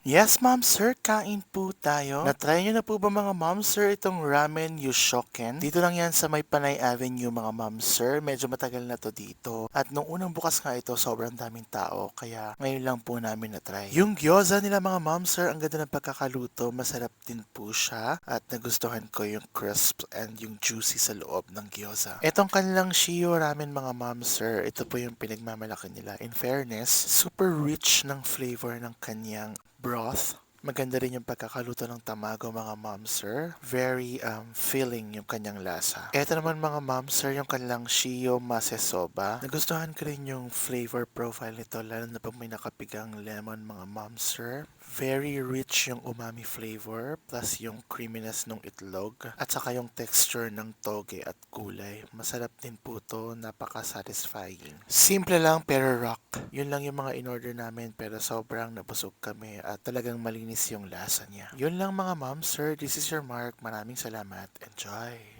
Yes, ma'am sir, kain po tayo. Na-try niyo na po ba mga ma'am sir itong ramen Yushoken? Dito lang yan sa may Panay Avenue mga ma'am sir. Medyo matagal na to dito. At nung unang bukas nga ito, sobrang daming tao. Kaya ngayon lang po namin na-try. Yung gyoza nila mga ma'am sir, ang ganda ng pagkakaluto. Masarap din po siya. At nagustuhan ko yung crisp and yung juicy sa loob ng gyoza. Etong kanilang Shio ramen mga ma'am sir, ito po yung pinagmamalaki nila. In fairness, super rich ng flavor ng kanyang broth. Maganda rin yung pagkakaluto ng tamago mga ma'am sir. Very filling yung kanyang lasa. Eto naman mga ma'am sir, yung kanilang Shio Masesoba. Nagustuhan ko rin yung flavor profile nito lalo na pag may nakapigang lemon mga ma'am sir. Very rich yung umami flavor plus yung creaminess ng itlog at saka yung texture ng toge at gulay. Masarap din po to, napaka-satisfying. Simple lang pero rock. Yun lang yung mga in-order namin pero sobrang nabusog kami at talagang malinis yung lasa niya. Yun lang mga ma'am, sir. This is your Mark. Maraming salamat. Enjoy!